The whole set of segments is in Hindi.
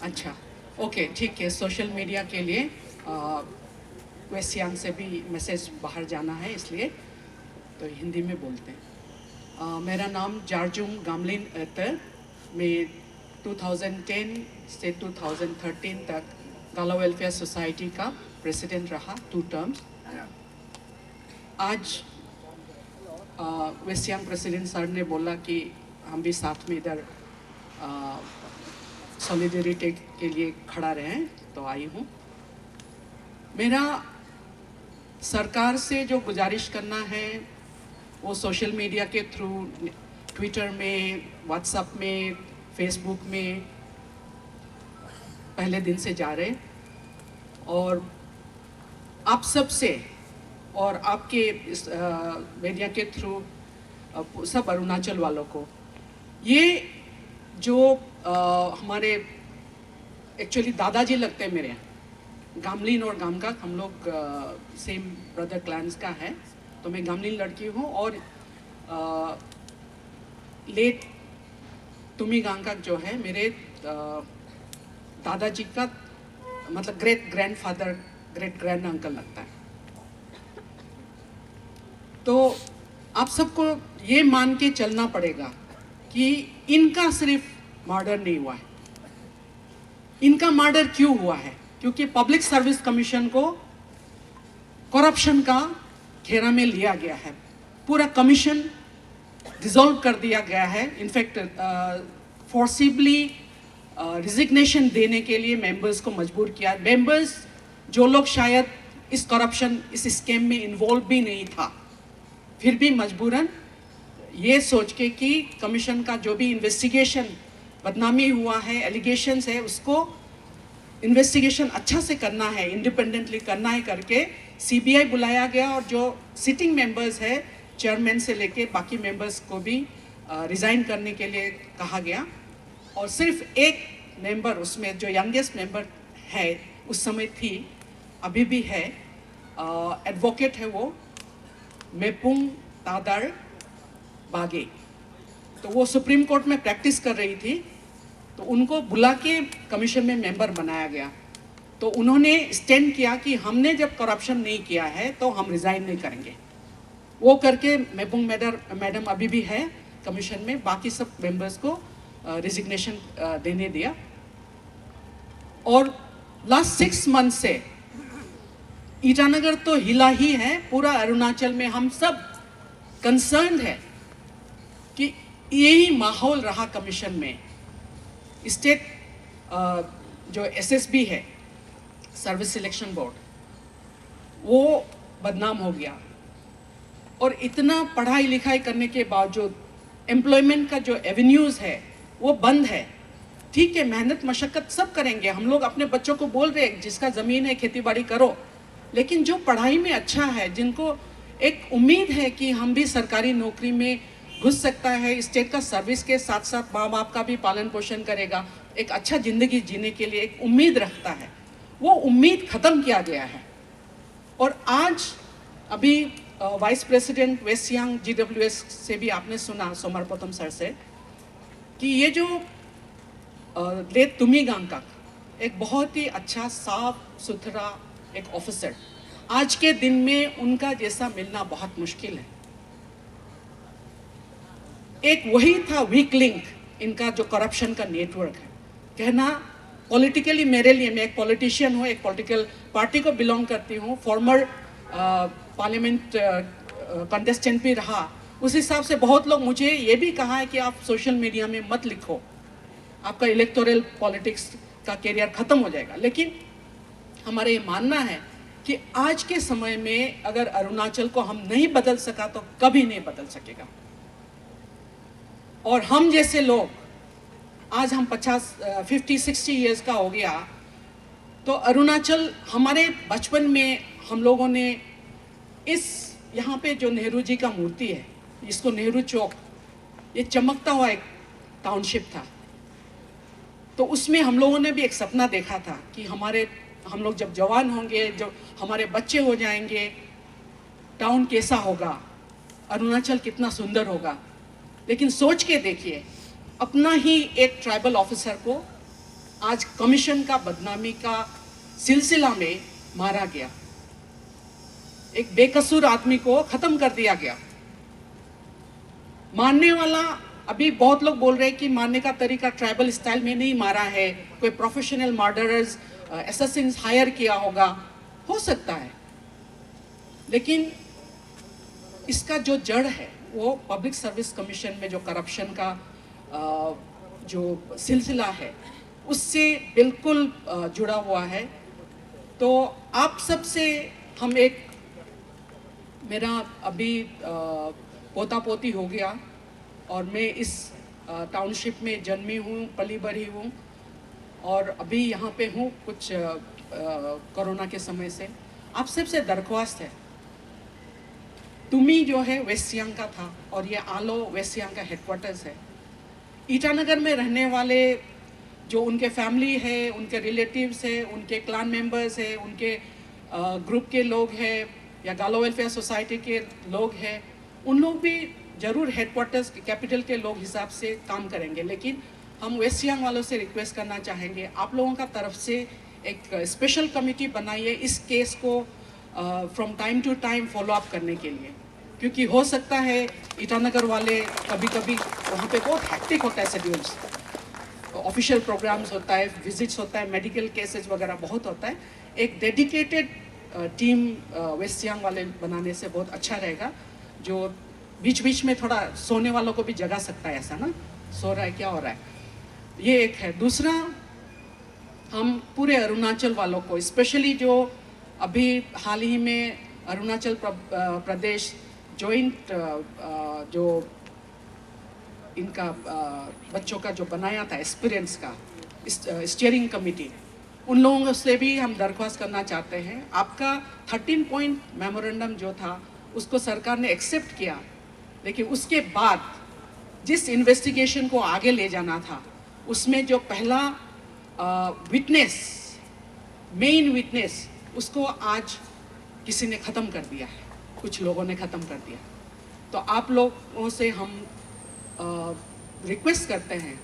अच्छा, ओके, ठीक है। सोशल मीडिया के लिए वेस्ट सियांग से भी मैसेज बाहर जाना है, इसलिए तो हिंदी में बोलते हैं। मेरा नाम जारजुम गामलिन अतर। मैं 2010 से 2013 तक गाला वेलफेयर सोसाइटी का प्रेसिडेंट रहा, 2 टर्म्स। आज वेस्ट सियांग प्रेसिडेंट सर ने बोला कि हम भी साथ में इधर सॉलिडेरिटी के लिए खड़ा रहें, तो आई हूँ। मेरा सरकार से जो गुजारिश करना है वो सोशल मीडिया के थ्रू, ट्विटर में, व्हाट्सएप में, फेसबुक में पहले दिन से जा रहे, और आप सब से और आपके इस मीडिया के थ्रू सब अरुणाचल वालों को, ये जो हमारे एक्चुअली दादाजी लगते हैं मेरे, गामलिन और गामकाक, हम लोग सेम ब्रदर क्लैंस का है। तो मैं गामलिन लड़की हूँ, और लेट तुमी गांगकाक जो है मेरे दादाजी का मतलब great grandfather, great grand uncle लगता है। तो आप सबको ये मान के चलना पड़ेगा कि इनका सिर्फ मर्डर नहीं हुआ है। इनका मर्डर क्यों हुआ है? क्योंकि पब्लिक सर्विस कमीशन को करप्शन का घेरा में लिया गया है। पूरा कमीशन डिसॉल्व कर दिया गया है। इनफैक्ट फोर्सिबली रिजिग्नेशन देने के लिए मेंबर्स को मजबूर किया। मेंबर्स जो लोग शायद इस करप्शन, इस स्कैम में इन्वॉल्व भी नहीं था, फिर भी मजबूरन ये सोच के कि कमीशन का जो भी इन्वेस्टिगेशन, बदनामी हुआ है, एलिगेशंस है, उसको इन्वेस्टिगेशन अच्छा से करना है, इंडिपेंडेंटली करना है करके सीबीआई बुलाया गया। और जो सिटिंग मेंबर्स है, चेयरमैन से लेके बाकी मेंबर्स को भी रिज़ाइन करने के लिए कहा गया। और सिर्फ एक मेंबर, उसमें जो यंगेस्ट मेंबर है उस समय थी, अभी भी है, एडवोकेट है वो, मेपुंग तादार बागे। तो वो सुप्रीम कोर्ट में प्रैक्टिस कर रही थी, तो उनको बुला के कमीशन में मेंबर बनाया गया। तो उन्होंने स्टैंड किया कि हमने जब करप्शन नहीं किया है तो हम रिज़ाइन नहीं करेंगे। वो करके मेपुंग मैडम अभी भी है कमीशन में, बाकी सब मेंबर्स को रिजिग्नेशन देने दिया। और लास्ट 6 मंथ से ईटानगर तो हिला ही है, पूरा अरुणाचल में हम सब कंसर्न है कि यही माहौल रहा कमीशन में। स्टेट जो एसएसबी है, सर्विस सिलेक्शन बोर्ड, वो बदनाम हो गया। और इतना पढ़ाई लिखाई करने के बावजूद एम्प्लॉयमेंट का जो एवेन्यूज़ है वो बंद है। ठीक है, मेहनत मशक्क़त सब करेंगे, हम लोग अपने बच्चों को बोल रहे हैं जिसका ज़मीन है खेती बाड़ी करो, लेकिन जो पढ़ाई में अच्छा है, जिनको एक उम्मीद है कि हम भी सरकारी नौकरी में घुस सकता है, स्टेट का सर्विस के साथ साथ माँ बाप का भी पालन पोषण करेगा, एक अच्छा ज़िंदगी जीने के लिए एक उम्मीद रखता है, वो उम्मीद ख़त्म किया गया है। और आज अभी vice president West Siang GWS से भी आपने सुना, सोमरपोतम सर से, कि ये जो लेट तुमी गांगकाक एक बहुत ही अच्छा साफ सुथरा एक ऑफिसर, आज के दिन में उनका जैसा मिलना बहुत मुश्किल है। एक वही था वीक लिंक इनका, जो करप्शन का नेटवर्क है। कहना पॉलिटिकली, मेरे लिए, मैं एक पॉलिटिशियन हूँ, एक पॉलिटिकल पार्टी को बिलोंग करती हूँ, फॉर्मर पार्लियामेंट कंटेस्टेंट भी रहा, उस हिसाब से बहुत लोग मुझे ये भी कहा है कि आप सोशल मीडिया में मत लिखो, आपका इलेक्टोरल पॉलिटिक्स का करियर ख़त्म हो जाएगा। लेकिन हमारा ये मानना है कि आज के समय में अगर अरुणाचल को हम नहीं बदल सका तो कभी नहीं बदल सकेगा। और हम जैसे लोग, आज हम 50-60 ईयर्स का हो गया, तो अरुणाचल, हमारे बचपन में हम लोगों ने इस यहाँ पे जो नेहरू जी का मूर्ति है, इसको नेहरू चौक, ये चमकता हुआ एक टाउनशिप था। तो उसमें हम लोगों ने भी एक सपना देखा था कि हम लोग जब जवान होंगे, जब हमारे बच्चे हो जाएंगे, टाउन कैसा होगा, अरुणाचल कितना सुंदर होगा। लेकिन सोच के देखिए, अपना ही एक ट्राइबल ऑफिसर को आज कमीशन का बदनामी का सिलसिला में मारा गया, एक बेकसूर आदमी को खत्म कर दिया गया। मारने वाला, अभी बहुत लोग बोल रहे हैं कि मारने का तरीका ट्राइबल स्टाइल में नहीं मारा है, कोई प्रोफेशनल मर्डरर्स असैसिन्स हायर किया होगा, हो सकता है, लेकिन इसका जो जड़ है वो पब्लिक सर्विस कमीशन में जो करप्शन का जो सिलसिला है उससे बिल्कुल जुड़ा हुआ है। तो आप सबसे हम एक, मेरा अभी पोता पोती हो गया और मैं इस टाउनशिप में जन्मी हूँ, पली बढ़ी हूँ और अभी यहाँ पे हूँ कुछ कोरोना के समय से। आप सबसे दरख्वास्त है, तुमी जो है वेस्ट सियांग का था और ये आलो वेस्ट सियांग का हेडक्वार्टर्स है। ईटानगर में रहने वाले जो उनके फैमिली है, उनके रिलेटिव्स है, उनके क्लान मेंबर्स है, उनके ग्रुप के लोग हैं या गालो वेलफेयर सोसाइटी के लोग हैं, उन लोग भी ज़रूर हेडक्वार्टर्स कैपिटल के लोग हिसाब से काम करेंगे। लेकिन हम वेस्ट सियांग वालों से रिक्वेस्ट करना चाहेंगे, आप लोगों का तरफ से एक स्पेशल कमेटी बनाइए इस केस को from time to time follow up करने के लिए, क्योंकि हो सकता है ईटानगर वाले कभी कभी वहाँ पे बहुत हैक्टिक होता है, शेड्यूल्स, ऑफिशियल प्रोग्राम्स होता है, विजिट्स होता है, मेडिकल केसेस वगैरह बहुत होता है। एक डेडिकेटेड टीम वेस्ट सियांग वाले बनाने से बहुत अच्छा रहेगा, जो बीच बीच में थोड़ा सोने वालों को भी जगा सकता है, ऐसा ना सो रहा है क्या हो रहा है, ये एक है। दूसरा, हम पूरे अरुणाचल वालों को, स्पेशली जो अभी हाल ही में अरुणाचल प्रदेश जॉइंट जो इनका बच्चों का जो बनाया था एक्सपीरियंस का स्टीयरिंग कमेटी, उन लोगों से भी हम दरख्वास्त करना चाहते हैं। आपका 13 पॉइंट मेमोरेंडम जो था उसको सरकार ने एक्सेप्ट किया, लेकिन उसके बाद जिस इन्वेस्टिगेशन को आगे ले जाना था उसमें जो पहला विटनेस, मेन विटनेस, उसको आज किसी ने ख़त्म कर दिया है, कुछ लोगों ने ख़त्म कर दिया। तो आप लोगों से हम रिक्वेस्ट करते हैं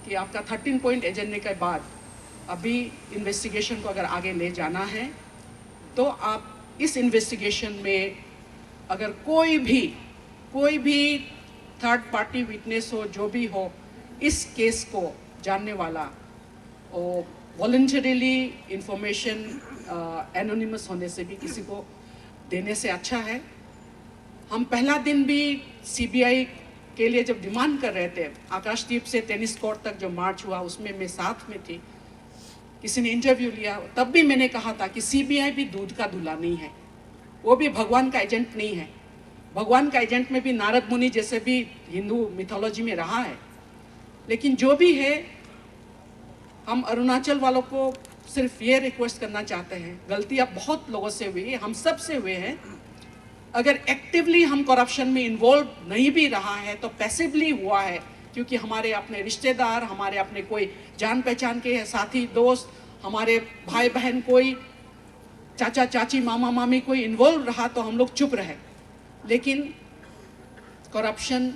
कि आपका 13 पॉइंट एजेंडे के बाद अभी इन्वेस्टिगेशन को अगर आगे ले जाना है तो आप इस इन्वेस्टिगेशन में अगर कोई भी थर्ड पार्टी विटनेस हो, जो भी हो, इस केस को जानने वाला और वॉलंटरीली इंफॉर्मेशन एनोनिमस होने से भी किसी को देने से अच्छा है। हम पहला दिन भी सीबीआई के लिए जब डिमांड कर रहे थे, आकाशदीप से टेनिस कोर्ट तक जो मार्च हुआ उसमें मैं साथ में थी, किसी ने इंटरव्यू लिया, तब भी मैंने कहा था कि सीबीआई भी दूध का दूल्हा नहीं है, वो भी भगवान का एजेंट नहीं है। भगवान का एजेंट में भी नारद मुनि जैसे भी हिंदू मिथोलॉजी में रहा है। लेकिन जो भी है, हम अरुणाचल वालों को सिर्फ ये रिक्वेस्ट करना चाहते हैं, गलतियाँ बहुत लोगों से हुई है, हम सब से हुए हैं। अगर एक्टिवली हम करप्शन में इन्वॉल्व नहीं भी रहा है तो पैसिवली हुआ है, क्योंकि हमारे अपने रिश्तेदार, हमारे अपने कोई जान पहचान के साथी दोस्त, हमारे भाई बहन, कोई चाचा चाची, मामा मामी कोई इन्वॉल्व रहा तो हम लोग चुप रहे। लेकिन करप्शन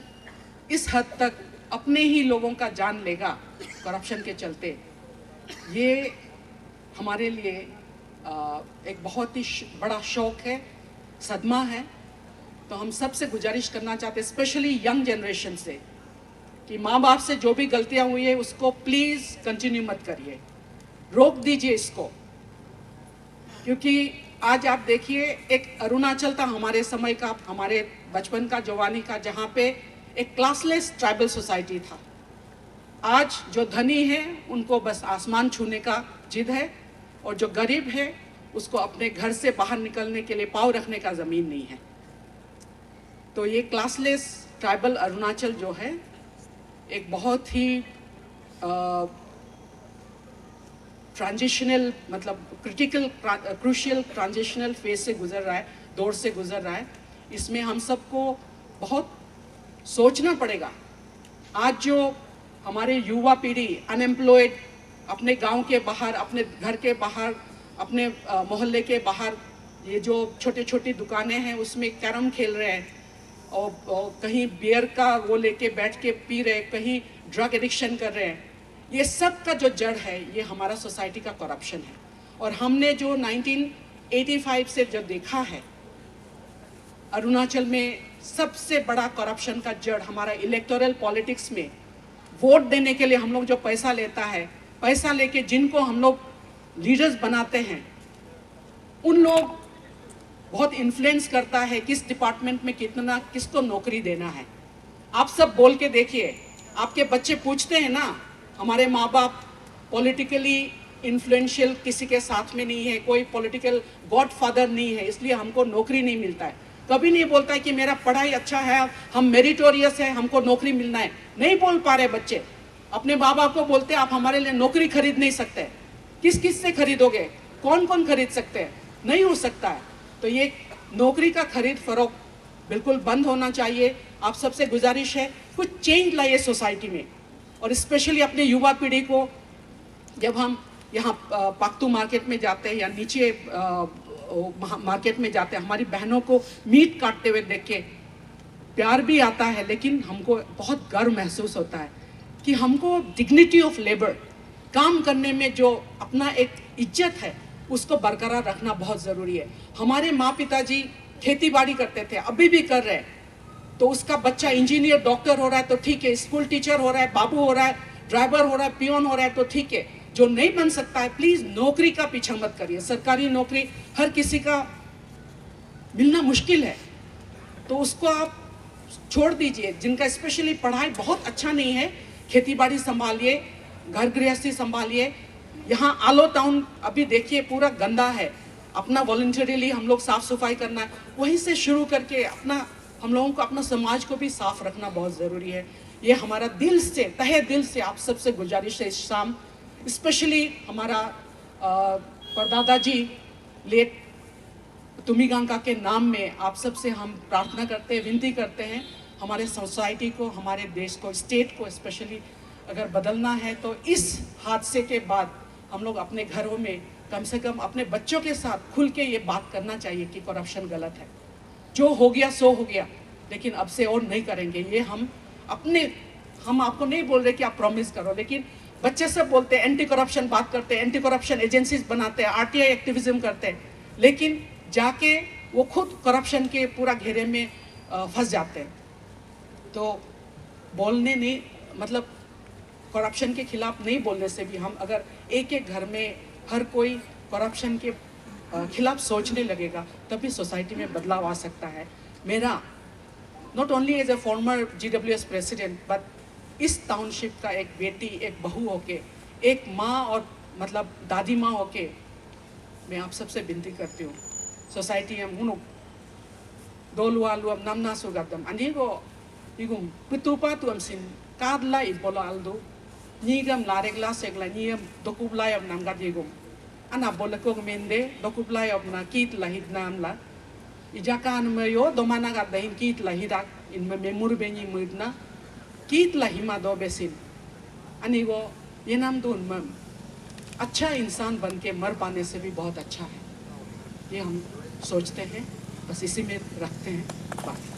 इस हद तक अपने ही लोगों का जान लेगा करप्शन के चलते, ये हमारे लिए एक बहुत ही बड़ा शौक है, सदमा है। तो हम सबसे गुजारिश करना चाहते हैं, स्पेशली यंग जनरेशन से, कि माँ बाप से जो भी गलतियाँ हुई है उसको प्लीज़ कंटिन्यू मत करिए, रोक दीजिए इसको। क्योंकि आज आप देखिए, एक अरुणाचल था हमारे समय का, हमारे बचपन का, जवानी का, जहाँ पे एक क्लासलेस ट्राइबल सोसाइटी था। आज जो धनी है उनको बस आसमान छूने का जिद है, और जो गरीब है उसको अपने घर से बाहर निकलने के लिए पाँव रखने का ज़मीन नहीं है। तो ये क्लासलेस ट्राइबल अरुणाचल जो है एक बहुत ही ट्रांजिशनल, मतलब क्रूशियल ट्रांजिशनल फेज से गुजर रहा है, दौर से गुजर रहा है। इसमें हम सबको बहुत सोचना पड़ेगा। आज जो हमारे युवा पीढ़ी अनएम्प्लॉयड, अपने गांव के बाहर, अपने घर के बाहर, अपने मोहल्ले के बाहर, ये जो छोटे छोटी दुकानें हैं उसमें कैरम खेल रहे हैं, और कहीं बियर का वो लेके बैठ के पी रहे, कहीं ड्रग एडिक्शन कर रहे हैं। ये सब का जो जड़ है ये हमारा सोसाइटी का करप्शन है। और हमने जो 1985 से जो देखा है, अरुणाचल में सबसे बड़ा करप्शन का जड़ हमारा इलेक्टोरल पॉलिटिक्स में वोट देने के लिए हम लोग जो पैसा लेता है, पैसा लेके जिनको हम लोग लीडर्स बनाते हैं, उन लोग बहुत इन्फ्लुएंस करता है किस डिपार्टमेंट में कितना किसको नौकरी देना है। आप सब बोल के देखिए, आपके बच्चे पूछते हैं ना, हमारे माँ बाप पॉलिटिकली इन्फ्लुएंशियल किसी के साथ में नहीं है, कोई पॉलिटिकल गॉडफादर नहीं है, इसलिए हमको नौकरी नहीं मिलता है। कभी नहीं बोलता है कि मेरा पढ़ाई अच्छा है, हम मेरिटोरियस है, हमको नौकरी मिलना है। नहीं बोल पा रहे बच्चे, अपने माँ बाप को बोलते आप हमारे लिए नौकरी खरीद नहीं सकते। किस किस से खरीदोगे, कौन कौन खरीद सकते हैं, नहीं हो सकता है। तो ये नौकरी का खरीद फरोख्त बिल्कुल बंद होना चाहिए। आप सबसे गुजारिश है कुछ चेंज लाइए सोसाइटी में, और स्पेशली अपने युवा पीढ़ी को, जब हम यहाँ पाक्तू मार्केट में जाते हैं या नीचे मार्केट में जाते हैं, हमारी बहनों को मीट काटते हुए देख के प्यार भी आता है, लेकिन हमको बहुत गर्व महसूस होता है कि हमको डिग्निटी ऑफ लेबर, काम करने में जो अपना एक इज्जत है उसको बरकरार रखना बहुत ज़रूरी है। हमारे माँ पिताजी खेती बाड़ी करते थे, अभी भी कर रहे हैं, तो उसका बच्चा इंजीनियर डॉक्टर हो रहा है तो ठीक है, स्कूल टीचर हो रहा है, बाबू हो रहा है, ड्राइवर हो रहा है, पियोन हो रहा है तो ठीक है। जो नहीं बन सकता है प्लीज़ नौकरी का पीछा मत करिए। सरकारी नौकरी हर किसी का मिलना मुश्किल है, तो उसको आप छोड़ दीजिए। जिनका स्पेशली पढ़ाई बहुत अच्छा नहीं है, खेती बाड़ी संभालिए, घर गृहस्थी संभालिए। यहाँ आलो टाउन अभी देखिए पूरा गंदा है, अपना वॉलंटरीली हम लोग साफ सफाई करना है, वहीं से शुरू करके अपना हम लोगों को अपना समाज को भी साफ रखना बहुत ज़रूरी है। ये हमारा दिल से, तहे दिल से आप सबसे गुजारिश है, इस शाम स्पेशली हमारा परदादा जी लेट तुमिगांका के नाम में आप सबसे हम प्रार्थना करते हैं, विनती करते हैं, हमारे सोसाइटी को, हमारे देश को, स्टेट को स्पेशली अगर बदलना है तो इस हादसे के बाद हम लोग अपने घरों में कम से कम अपने बच्चों के साथ खुल के ये बात करना चाहिए कि करप्शन गलत है, जो हो गया सो हो गया, लेकिन अब से और नहीं करेंगे। ये हम आपको नहीं बोल रहे कि आप प्रॉमिस करो, लेकिन बच्चे सब बोलते हैं, एंटी करप्शन बात करते हैं, एंटी करप्शन एजेंसीज बनाते हैं, आरटीआई एक्टिविज्म करते हैं, लेकिन जाके वो खुद करप्शन के पूरा घेरे में फंस जाते हैं। तो बोलने नहीं, मतलब करप्शन के खिलाफ नहीं बोलने से भी, हम अगर एक एक घर में हर कोई करप्शन के खिलाफ सोचने लगेगा, तभी सोसाइटी में बदलाव आ सकता है। मेरा not only as a former GWS president, but इस टाउनशिप का एक बेटी, एक बहू होके, एक माँ और मतलब दादी माँ होके मैं आप सबसे विनती करती हूँ, सोसाइटी हम हुनु दोलुआ लुअम नमना सुगदम अनिगो इगुम पुतुपा तुम सिन कादला इबोला अल्दो नीगम लारेगला सेगला नीगम दोकुबला अब नमगा दिगुम अना बोलको मेंदे दोकुबला अब ना कीत लाहिद नामला इजाकान मयो दोमाना गा दहिन कीत लाहिदा इन मेमुर बेनी मुदना कीत लाहिमा दो बेसिन अनिगो ये नाम दून मम अच्छा इंसान बन के मर पाने से भी बहुत अच्छा है, ये हम सोचते हैं। बस इसी में रखते हैं बात।